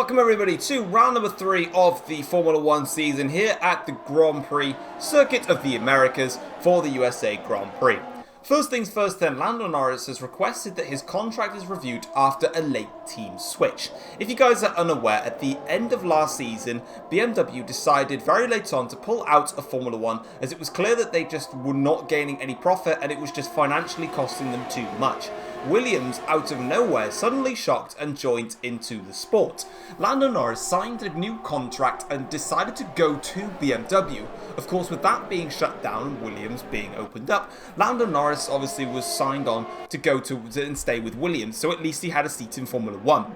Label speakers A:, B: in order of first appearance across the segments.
A: Welcome everybody to round number 3 of the Formula 1 season here at the Grand Prix Circuit of the Americas for the USA Grand Prix. First things first then, Lando Norris has requested that his contract is reviewed after a late team switch. If you guys are unaware, at the end of last season, BMW decided very late on to pull out of Formula 1 as it was clear that they just were not gaining any profit and it was just financially costing them too much. Williams, out of nowhere, suddenly shocked and joined into the sport. Lando Norris signed a new contract and decided to go to BMW. Of course, with that being shut down and Williams being opened up, Lando Norris obviously was signed on to go to and stay with Williams, so at least he had a seat in Formula 1.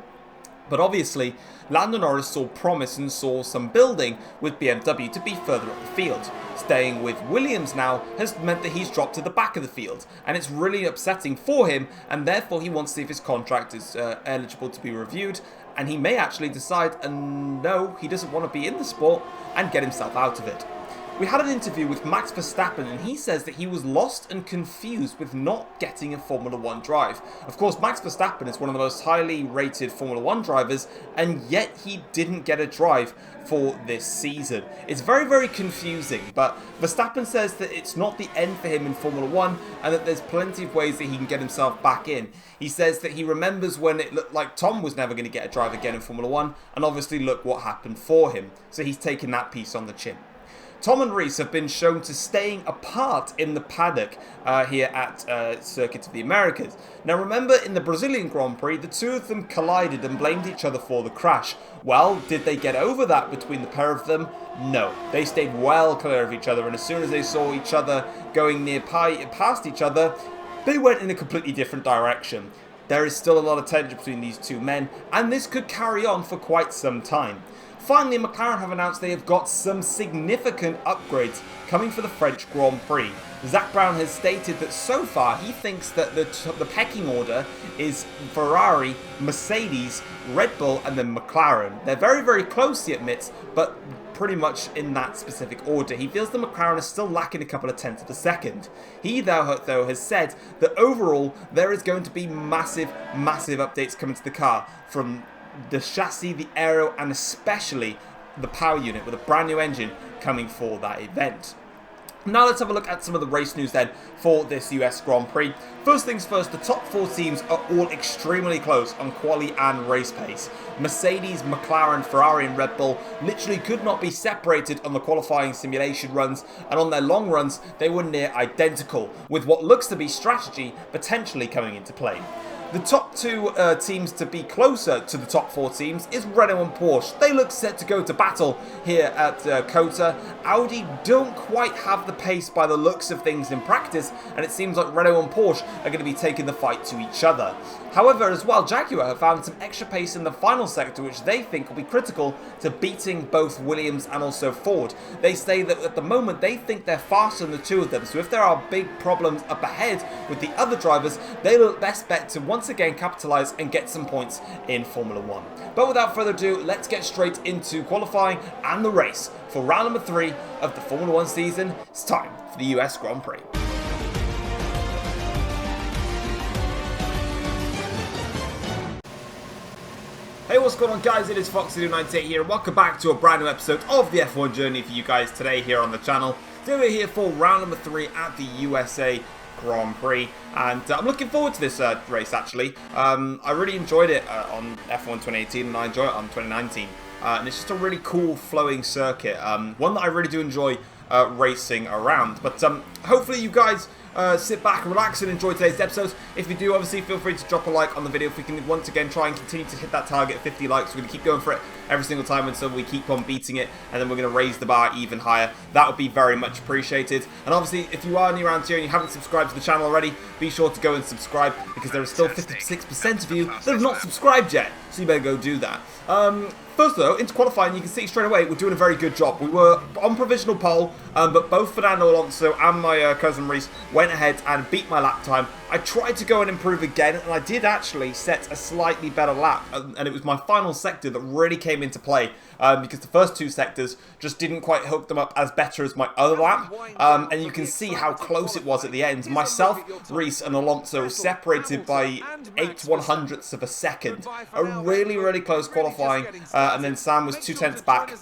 A: But obviously, Lando Norris saw promise and saw some building with BMW to be further up the field. Staying with Williams now has meant that he's dropped to the back of the field, and it's really upsetting for him, and therefore he wants to see if his contract is eligible to be reviewed, and he may actually decide, no, he doesn't want to be in the sport, and get himself out of it. We had an interview with Max Verstappen and he says that he was lost and confused with not getting a Formula 1 drive. Of course, Max Verstappen is one of the most highly rated Formula 1 drivers and yet he didn't get a drive for this season. It's very, very confusing, but Verstappen says that it's not the end for him in Formula 1 and that there's plenty of ways that he can get himself back in. He says that he remembers when it looked like Tom was never going to get a drive again in Formula 1 and obviously look what happened for him. So he's taken that piece on the chin. Tom and Reese have been shown to staying apart in the paddock here at Circuit of the Americas. Now remember, in the Brazilian Grand Prix, the two of them collided and blamed each other for the crash. Well, did they get over that between the pair of them? No. They stayed well clear of each other, and as soon as they saw each other going past each other, they went in a completely different direction. There is still a lot of tension between these two men, and this could carry on for quite some time. Finally, McLaren have announced they have got some significant upgrades coming for the French Grand Prix. Zak Brown has stated that so far he thinks that the pecking order is Ferrari, Mercedes, Red Bull and then McLaren. They're very, very close, he admits, but pretty much in that specific order. He feels the McLaren is still lacking a couple of tenths of a second. He, though, has said that overall there is going to be massive updates coming to the car from the chassis, the aero, and especially the power unit with a brand new engine coming for that event. Now let's have a look at some of the race news then for this US Grand Prix. First things first, the top 4 teams are all extremely close on quali and race pace. Mercedes, McLaren, Ferrari and Red Bull literally could not be separated on the qualifying simulation runs, and on their long runs they were near identical, with what looks to be strategy potentially coming into play. The top 2 teams to be closer to the top 4 teams is Renault and Porsche. They look set to go to battle here at COTA. Audi don't quite have the pace by the looks of things in practice, and it seems like Renault and Porsche are going to be taking the fight to each other. However, as well, Jaguar have found some extra pace in the final sector, which they think will be critical to beating both Williams and also Ford. They say that at the moment they think they're faster than the two of them, so if there are big problems up ahead with the other drivers, they look best bet to once again capitalise and get some points in Formula 1. But without further ado, let's get straight into qualifying and the race for round number 3 of the Formula 1 season. It's time for the US Grand Prix. Hey, what's going on guys, it is Foxy298 here and welcome back to a brand new episode of the F1 journey for you guys today here on the channel. Today we're here for round number 3 at the USA Grand Prix, and I'm looking forward to this race actually. I really enjoyed it on F1 2018 and I enjoy it on 2019, and it's just a really cool flowing circuit, one that I really do enjoy racing around. But hopefully you guys sit back, relax and enjoy today's episode. If you do, obviously feel free to drop a like on the video if we can once again try and continue to hit that target of 50 likes. We're going to keep going for it every single time until we keep on beating it, and then we're going to raise the bar even higher. That would be very much appreciated. And obviously if you are new around here and you haven't subscribed to the channel already, be sure to go and subscribe, because there are still 56% of you that have not subscribed yet, so you better go do that. First though, into qualifying, you can see straight away we're doing a very good job. We were on provisional pole, but both Fernando Alonso and my cousin Reese went went ahead and beat my lap time. I tried to go and improve again, and I did actually set a slightly better lap, and it was my final sector that really came into play, because the first two sectors just didn't quite hook them up as better as my other lap, and you can see how close it was at the end. Myself, Reese and Alonso separated by 8/100ths of a second. A really, really close qualifying, and then Sam was 2/10ths back.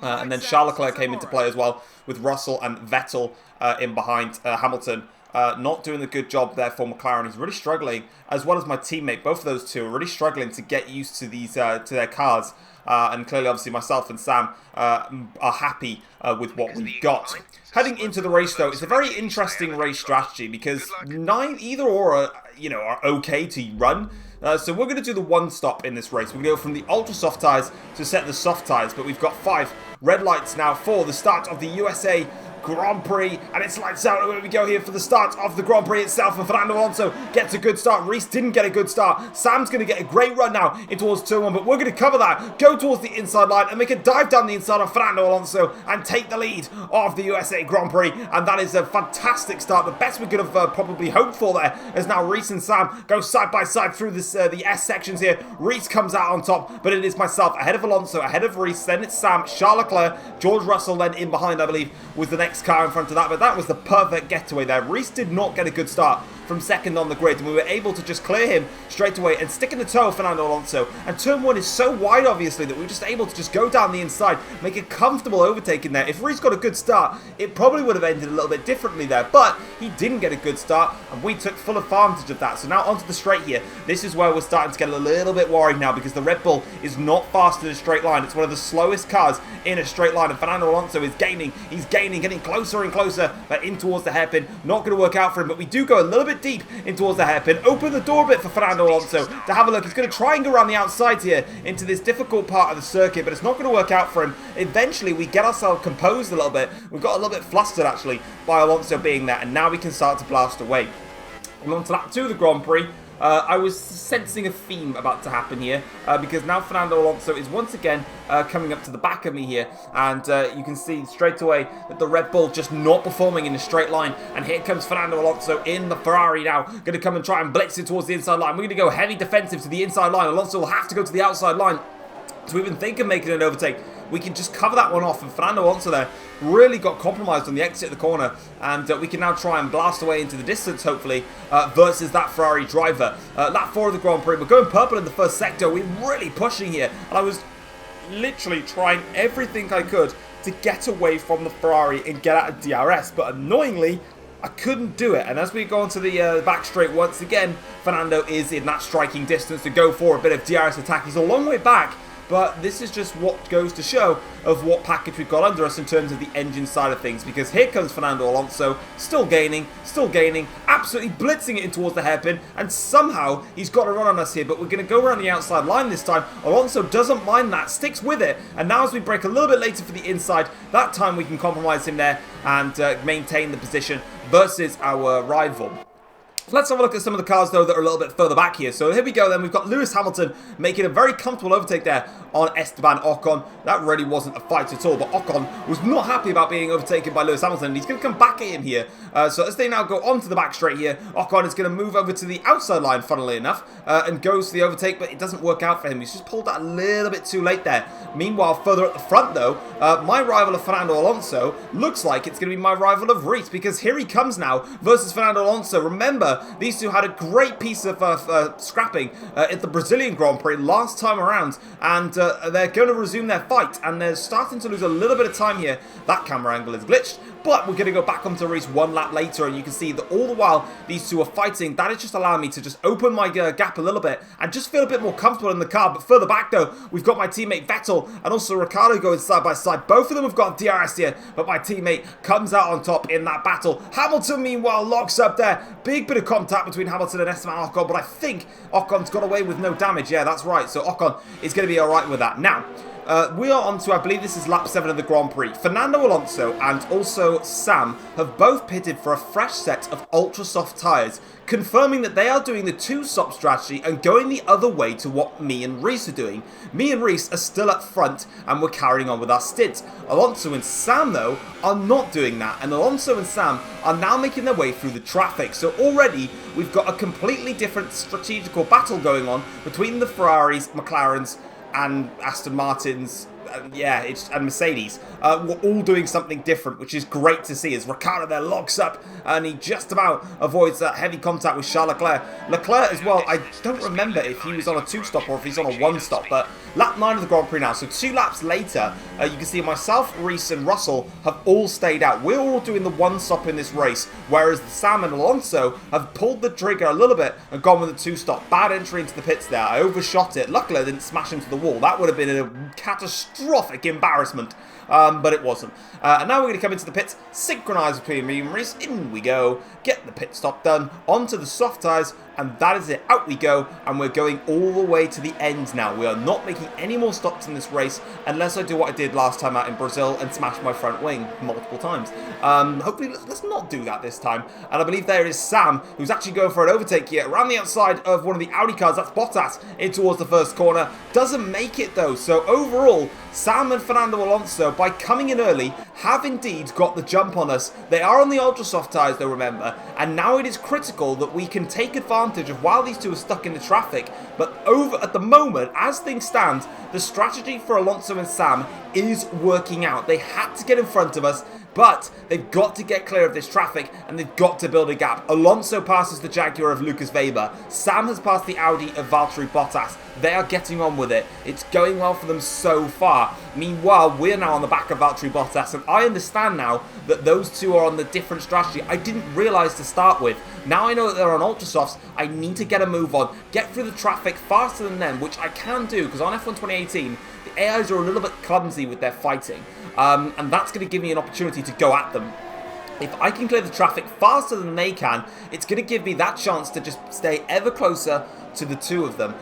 A: And then Charles Leclerc came into play as well, with Russell and Vettel in behind Hamilton. Not doing a good job there for McLaren. He's really struggling, as well as my teammate. Both of those two are really struggling to get used to these to their cars. And clearly, obviously, myself and Sam are happy with what we've got. Heading into the race, though, it's a very interesting race strategy because either or are okay to run. So we're going to do the one stop in this race. We're going to go from the ultra soft tyres to set the soft tyres, but we've got 5 red lights now for the start of the USA Grand Prix, and it's lights out. Where we go here for the start of the Grand Prix itself, and Fernando Alonso gets a good start. Reese didn't get a good start. Sam's going to get a great run now in towards turn 1, but we're going to cover that, go towards the inside line, and make a dive down the inside of Fernando Alonso and take the lead of the USA Grand Prix, and that is a fantastic start. The best we could have probably hoped for there, as now Reese and Sam go side by side through this the S sections here. Reese comes out on top, but it is myself ahead of Alonso, ahead of Reese, then it's Sam, Charles Leclerc, George Russell then in behind, I believe, was the next car in front of that, but that was the perfect getaway there. Reese did not get a good start from second on the grid, and we were able to just clear him straight away and stick in the toe of Fernando Alonso. And turn 1 is so wide, obviously, that we were just able to just go down the inside, make a comfortable overtake in there. If Reese got a good start, it probably would have ended a little bit differently there, but he didn't get a good start, and we took full advantage of that. So now onto the straight here. This is where we're starting to get a little bit worried now, because the Red Bull is not fast in a straight line. It's one of the slowest cars in a straight line, and Fernando Alonso is gaining. He's gaining, getting closer and closer, but in towards the hairpin. Not going to work out for him, but we do go a little bit deep in towards the hairpin. Open the door a bit for Fernando Alonso to have a look. He's going to try and go around the outside here into this difficult part of the circuit, but it's not going to work out for him. Eventually, we get ourselves composed a little bit. We've got a little bit flustered, actually, by Alonso being there, and now we can start to blast away. We're on to lap 2 of the Grand Prix. I was sensing a theme about to happen here, because now Fernando Alonso is once again coming up to the back of me here, and you can see straight away that the Red Bull just not performing in a straight line, and here comes Fernando Alonso in the Ferrari now, going to come and try and blitz it towards the inside line. We're going to go heavy defensive to the inside line. Alonso will have to go to the outside line to even think of making an overtake. We can just cover that one off, and Fernando Alonso there really got compromised on the exit of the corner, and we can now try and blast away into the distance, hopefully, versus that Ferrari driver. Lap 4 of the Grand Prix, we're going purple in the first sector. We're really pushing here, and I was literally trying everything I could to get away from the Ferrari and get out of DRS, but annoyingly, I couldn't do it. And as we go onto the back straight once again, Fernando is in that striking distance to go for a bit of DRS attack. He's a long way back, but this is just what goes to show of what package we've got under us in terms of the engine side of things, because here comes Fernando Alonso, still gaining, absolutely blitzing it in towards the hairpin, and somehow he's got a run on us here, but we're going to go around the outside line this time. Alonso doesn't mind that, sticks with it, and now as we break a little bit later for the inside, that time we can compromise him there and maintain the position versus our rival. Let's have a look at some of the cars, though, that are a little bit further back here. So here we go, then. We've got Lewis Hamilton making a very comfortable overtake there on Esteban Ocon. That really wasn't a fight at all, but Ocon was not happy about being overtaken by Lewis Hamilton. He's going to come back at him here. So as they now go onto the back straight here, Ocon is going to move over to the outside line, funnily enough, and goes to the overtake, but it doesn't work out for him. He's just pulled that a little bit too late there. Meanwhile, further at the front, though, my rival of Fernando Alonso looks like it's going to be my rival of Reese, because here he comes now versus Fernando Alonso. Remember, these two had a great piece of scrapping at the Brazilian Grand Prix last time around, and they're going to resume their fight, and they're starting to lose a little bit of time here. That camera angle is glitched, but we're going to go back onto Reese one lap later, and you can see that all the while these two are fighting, that is just allowing me to just open my gap a little bit and just feel a bit more comfortable in the car. But further back, though, we've got my teammate Vettel and also Ricciardo going side by side. Both of them have got DRS here, but my teammate comes out on top in that battle. Hamilton, meanwhile, locks up there. Big bit of contact between Hamilton and Esteban Ocon, but I think Ocon's got away with no damage. Yeah, that's right. So Ocon is going to be all right with that. Now, We are on to, I believe this is lap 7 of the Grand Prix. Fernando Alonso and also Sam have both pitted for a fresh set of ultra soft tyres, confirming that they are doing the two-stop strategy and going the other way to what me and Reese are doing. Me and Reese are still up front and we're carrying on with our stints. Alonso and Sam, though, are not doing that, and Alonso and Sam are now making their way through the traffic. So already we've got a completely different strategical battle going on between the Ferraris, McLarens, and Aston Martins, and Mercedes. We're all doing something different, which is great to see as Ricciardo there locks up and he just about avoids that heavy contact with Charles Leclerc. Leclerc as well, I don't remember if he was on a two-stop or if he's on a one-stop, but lap 9 of the Grand Prix now, so 2 laps later, you can see myself, Reese and Russell have all stayed out. We're all doing the one-stop in this race, whereas Sam and Alonso have pulled the trigger a little bit and gone with a two-stop. Bad entry into the pits there. I overshot it. Luckily I didn't smash into the wall. That would have been a catastrophic embarrassment. But it wasn't. And now we're going to come into the pits, synchronise between me and Reese. In we go, get the pit stop done, onto the soft tyres, and that is it. Out we go, and we're going all the way to the end now. We are not making any more stops in this race, unless I do what I did last time out in Brazil and smash my front wing multiple times. Hopefully, let's not do that this time. And I believe there is Sam, who's actually going for an overtake here, around the outside of one of the Audi cars. That's Bottas, in towards the first corner. Doesn't make it, though. So overall, Sam and Fernando Alonso, by coming in early, have indeed got the jump on us. They are on the ultra soft tyres, though, remember, and now it is critical that we can take advantage of while these two are stuck in the traffic. But at the moment, as things stand, the strategy for Alonso and Sam is working out. They had to get in front of us, but they've got to get clear of this traffic and they've got to build a gap. Alonso passes the Jaguar of Lucas Weber. Sam has passed the Audi of Valtteri Bottas. They are getting on with it. It's going well for them so far. Meanwhile, we're now on the back of Valtteri Bottas, and I understand now that those two are on the different strategy. I didn't realise to start with. Now I know that they're on ultra softs. I need to get a move on, get through the traffic faster than them, which I can do because on F1 2018, the AIs are a little bit clumsy with their fighting. And that's going to give me an opportunity to go at them. If I can clear the traffic faster than they can, it's going to give me that chance to just stay ever closer to the two of them.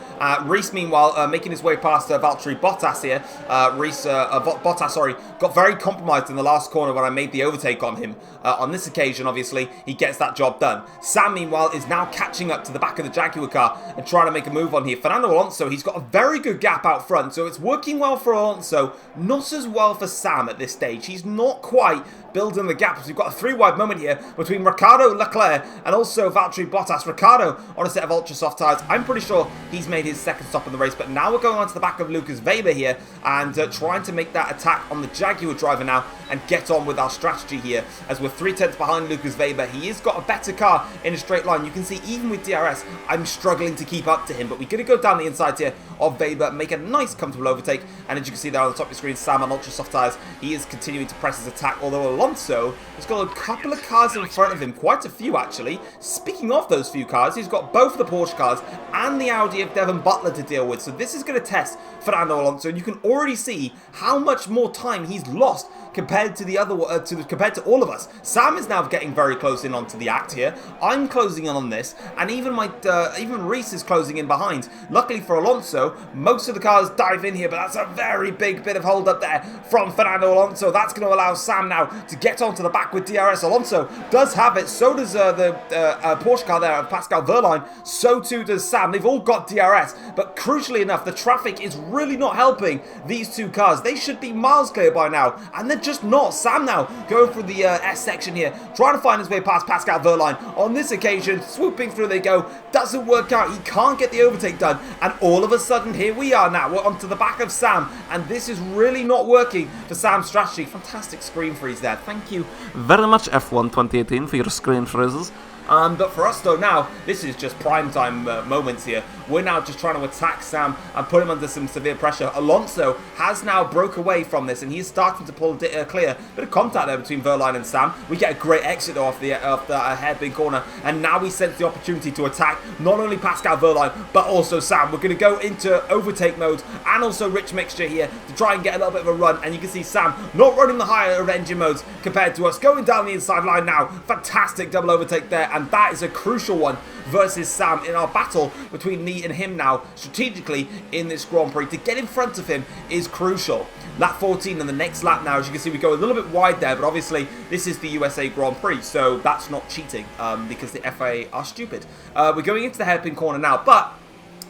A: Reese, meanwhile, making his way past Valtteri Bottas here. Bottas, got very compromised in the last corner when I made the overtake on him. On this occasion, obviously, he gets that job done. Sam, meanwhile, is now catching up to the back of the Jaguar car and trying to make a move on here. Fernando Alonso, he's got a very good gap out front, so it's working well for Alonso, not as well for Sam at this stage. He's not quite building the gap. So we've got a 3-wide moment here between Ricciardo, Leclerc, and also Valtteri Bottas. Ricciardo on a set of ultra soft tyres. I'm pretty sure he's made his second stop in the race, but now we're going on to the back of Lucas Weber here and trying to make that attack on the Jaguar driver now and get on with our strategy here as we're 3/10 behind Lucas Weber. He has got a better car in a straight line. You can see even with DRS, I'm struggling to keep up to him, but we're going to go down the inside here of Weber, make a nice comfortable overtake, and as you can see there on the top of the screen, Sam on ultra soft tyres, he is continuing to press his attack, although Alonso has got a couple of cars in front of him, quite a few actually. Speaking of those few cars, he's got both the Porsche cars and the Audi of Devon Butler to deal with, so this is going to test Fernando Alonso, and you can already see how much more time he's lost compared to the other compared to all of us. Sam is now getting very close in onto the act here. I'm closing in on this, and even Reese is closing in behind. Luckily for Alonso, most of the cars dive in here, but that's a very big bit of hold up there from Fernando Alonso. That's going to allow Sam now to get onto the back with DRS. Alonso does have it. So does the Porsche car there of Pascal Wehrlein. So too does Sam. They've all got DRS, but crucially enough, the traffic is really not helping these two cars. They should be miles clear by now, and they're just not. Sam now going through the S section here, trying to find his way past Pascal Wehrlein. On this occasion, swooping through they go. Doesn't work out. He can't get the overtake done, and all of a sudden, here we are now. We're onto the back of Sam, and this is really not working for Sam's strategy. Fantastic screen freeze there. Thank you very much, F1 2018, for your screen freezes. But for us though now, this is just prime time moments here. We're now just trying to attack Sam and put him under some severe pressure. Alonso has now broke away from this and he's starting to pull clear. Bit of contact there between Wehrlein and Sam. We get a great exit though off the hairpin corner, and now we sense the opportunity to attack not only Pascal Wehrlein but also Sam. We're going to go into overtake mode and also rich mixture here to try and get a little bit of a run, and you can see Sam not running the higher of engine modes compared to us, going down the inside line now. Fantastic double overtake there, and that is a crucial one versus Sam in our battle between me and him now, strategically in this Grand Prix. To get in front of him is crucial. Lap 14 and the next lap now, as you can see, we go a little bit wide there, but obviously this is the USA Grand Prix, so that's not cheating because the FIA are stupid. We're going into the hairpin corner now, but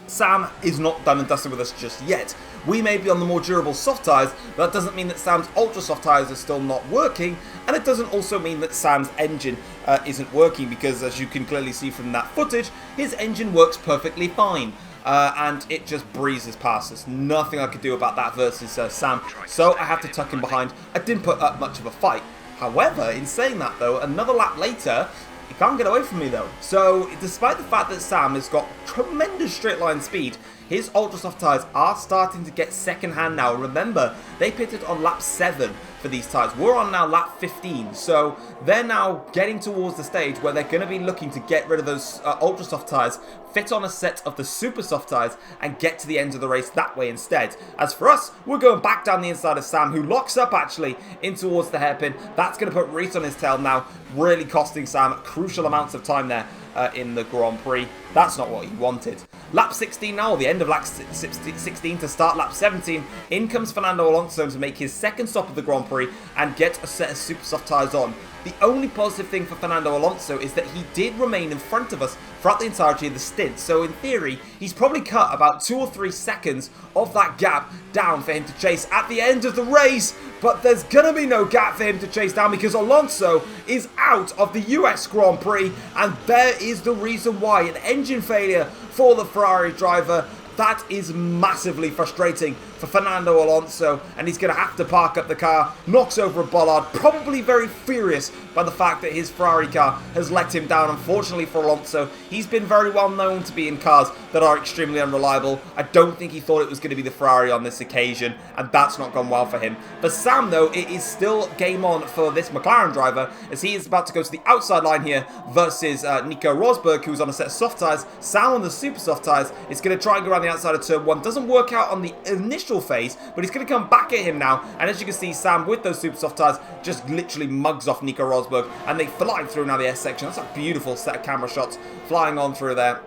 A: Sam is not done and dusted with us just yet. We may be on the more durable soft tyres, but that doesn't mean that Sam's ultra soft tyres are still not working, and it doesn't also mean that Sam's engine isn't working, because as you can clearly see from that footage, his engine works perfectly fine. And it just breezes past us. Nothing I could do about that versus Sam, so I have to tuck him behind. I didn't put up much of a fight. However, in saying that though, another lap later, he can't get away from me though. So, despite the fact that Sam has got tremendous straight line speed, his ultra soft tyres are starting to get second hand now. Remember, they pitted on lap 7 for these tyres. We're on now lap 15, so they're now getting towards the stage where they're going to be looking to get rid of those ultra soft tyres, fit on a set of the super soft tyres, and get to the end of the race that way instead. As for us, we're going back down the inside of Sam, who locks up actually in towards the hairpin. That's going to put Reese on his tail now, really costing Sam crucial amounts of time there in the Grand Prix. That's not what he wanted. Lap 16 now, the end of lap 16 to start lap 17. In comes Fernando Alonso to make his second stop of the Grand Prix and get a set of super soft tyres on. The only positive thing for Fernando Alonso is that he did remain in front of us throughout the entirety of the stint. So in theory, he's probably cut about 2 or 3 seconds of that gap down for him to chase at the end of the race. But there's going to be no gap for him to chase down because Alonso is out of the US Grand Prix. And there is the reason why. An engine failure for the Ferrari driver. That is massively frustrating for Fernando Alonso, and he's going to have to park up the car, knocks over a bollard, probably very furious by the fact that his Ferrari car has let him down. Unfortunately for Alonso, he's been very well known to be in cars that are extremely unreliable. I don't think he thought it was going to be the Ferrari on this occasion, and that's not gone well for him. For Sam, though, it is still game on for this McLaren driver, as he is about to go to the outside line here versus Nico Rosberg, who's on a set of soft tyres. Sam on the super soft tyres is going to try and go around the outside of turn 1. Doesn't work out on the initial phase, but he's going to come back at him now, and as you can see, Sam with those super soft tyres just literally mugs off Nico Rosberg, and they fly through now the S section. That's a beautiful set of camera shots flying on through there,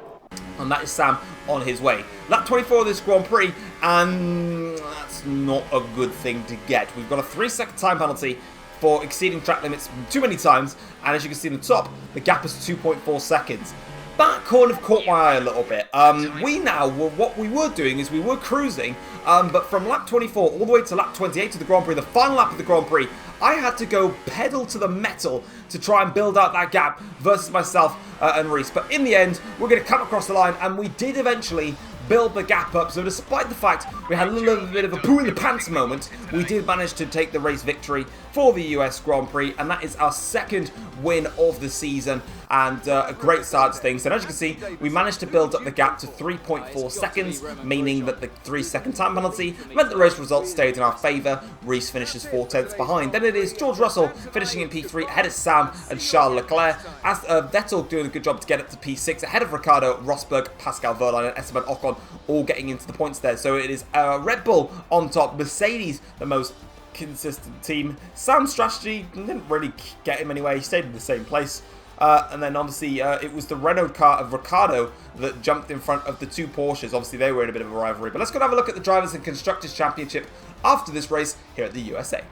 A: and that is Sam on his way. Lap 24 of this Grand Prix, and that's not a good thing to get. We've got a 3-second time penalty for exceeding track limits too many times, and as you can see in the top, the gap is 2.4 seconds. That kind of caught my eye a little bit. What we were doing is we were cruising, but from lap 24 all the way to lap 28 of the Grand Prix, the final lap of the Grand Prix, I had to go pedal to the metal to try and build out that gap versus myself and Reese. But in the end, we're going to come across the line, and we did eventually build the gap up. So despite the fact we had a little bit of a poo in the pants moment, we did manage to take the race victory for the US Grand Prix, and that is our second win of the season, and a great start to things. And as you can see, we managed to build up the gap to 3.4 seconds, meaning that the 3-second time penalty meant the race results stayed in our favour. Reese finishes 4 tenths behind. Then it is George Russell finishing in P3 ahead of Sam and Charles Leclerc, as Vettel doing a good job to get up to P6 ahead of Ricardo, Rosberg, Pascal Wehrlein and Esteban Ocon, all getting into the points there. So it is Red Bull on top, Mercedes the most consistent team. Sam's strategy didn't really get him anywhere, he stayed in the same place. And then obviously it was the Renault car of Ricardo that jumped in front of the 2 Porsches. Obviously they were in a bit of a rivalry. But let's go and have a look at the Drivers' and Constructors' Championship after this race here at the USA.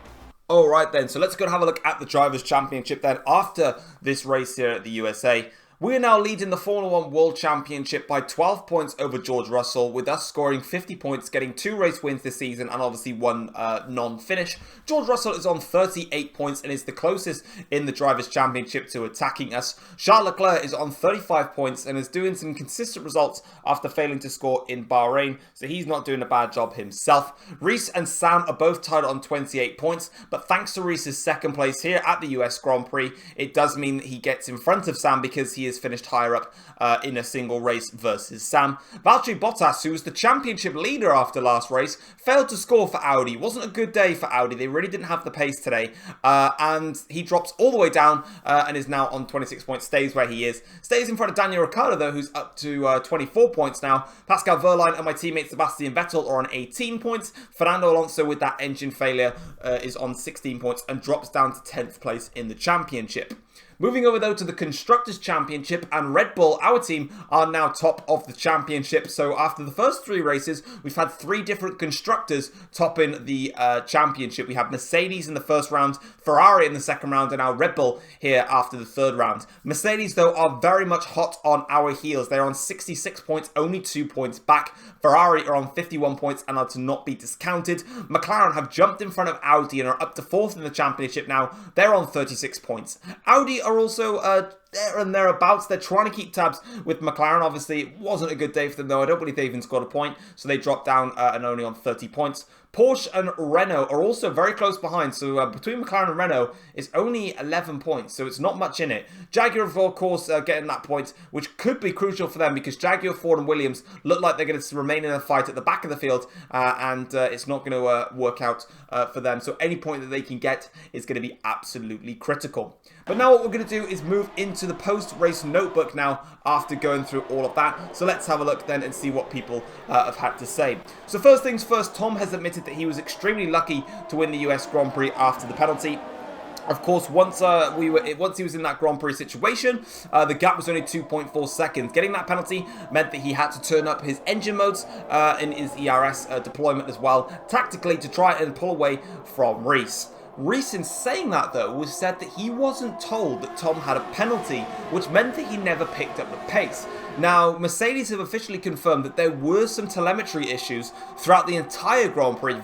A: Alright then, so let's go and have a look at the Drivers' Championship then after this race here at the USA. We are now leading the Formula 1 World Championship by 12 points over George Russell, with us scoring 50 points, getting 2 race wins this season and obviously 1 non-finish. George Russell is on 38 points and is the closest in the Drivers' Championship to attacking us. Charles Leclerc is on 35 points and is doing some consistent results after failing to score in Bahrain, so he's not doing a bad job himself. Reese and Sam are both tied on 28 points, but thanks to Reese's second place here at the US Grand Prix, it does mean that he gets in front of Sam because he is finished higher up in a single race versus Sam. Valtteri Bottas, who was the championship leader after last race, failed to score for Audi. It wasn't a good day for Audi. They really didn't have the pace today. And he drops all the way down and is now on 26 points, stays where he is. Stays in front of Daniel Ricciardo, though, who's up to 24 points now. Pascal Wehrlein and my teammate Sebastian Vettel are on 18 points. Fernando Alonso, with that engine failure, is on 16 points and drops down to 10th place in the championship. Moving over though to the Constructors' Championship, and Red Bull, our team, are now top of the championship. So after the first 3 races, we've had 3 different constructors topping the championship. We have Mercedes in the first round, Ferrari in the second round, and now Red Bull here after the third round. Mercedes though are very much hot on our heels. They're on 66 points, only 2 points back. Ferrari are on 51 points and are to not be discounted. McLaren have jumped in front of Audi and are up to 4th in the championship now. They're on 36 points. Audi are also there and thereabouts. They're trying to keep tabs with McLaren. Obviously, it wasn't a good day for them, though. I don't believe they even scored a point, so they dropped down and only on 30 points. Porsche and Renault are also very close behind, so between McLaren and Renault is only 11 points, so it's not much in it. Jaguar, of course, getting that point, which could be crucial for them, because Jaguar, Ford and Williams look like they're going to remain in a fight at the back of the field, and it's not going to work out for them, so any point that they can get is going to be absolutely critical. But now what we're going to do is move into the post-race notebook now after going through all of that. So let's have a look then and see what people have had to say. So first things first, Tom has admitted that he was extremely lucky to win the US Grand Prix after the penalty. Of course, once he was in that Grand Prix situation, the gap was only 2.4 seconds. Getting that penalty meant that he had to turn up his engine modes in his ERS deployment as well, tactically, to try and pull away from Reese. Reese, in saying that though, was said that he wasn't told that Tom had a penalty, which meant that he never picked up the pace. Now, Mercedes have officially confirmed that there were some telemetry issues throughout the entire Grand Prix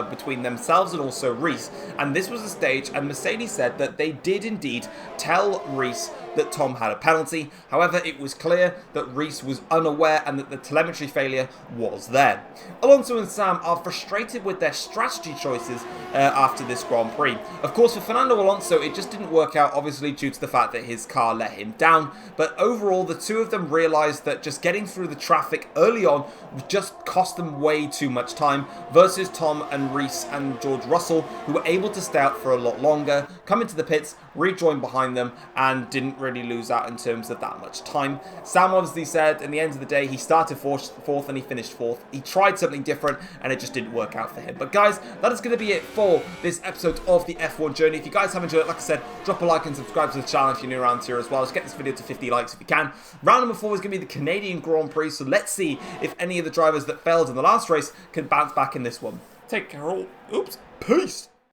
A: between themselves and also Reese, and this was a stage, and Mercedes said that they did indeed tell Reese that Tom had a penalty. However, it was clear that Reese was unaware and that the telemetry failure was there. Alonso and Sam are frustrated with their strategy choices after this Grand Prix. Of course, for Fernando Alonso, it just didn't work out, obviously due to the fact that his car let him down, but overall, the two of them realised that just getting through the traffic early on just cost them way too much time, versus Tom and Reese and George Russell, who were able to stay out for a lot longer, come into the pits, rejoin behind them, and didn't really lose out in terms of that much time. Sam obviously said in the end of the day he started fourth and he finished 4th. He tried something different and it just didn't work out for him. But guys, that is going to be it for this episode of the F1 Journey. If you guys have enjoyed it, like I said, drop a like and subscribe to the channel if you're new around here as well. Let's get this video to 50 likes if you can. Round number 4 is going to be the Canadian Grand Prix, so let's see if any of the drivers that failed in the last race can bounce back in this one. Take care all. Oops. Peace.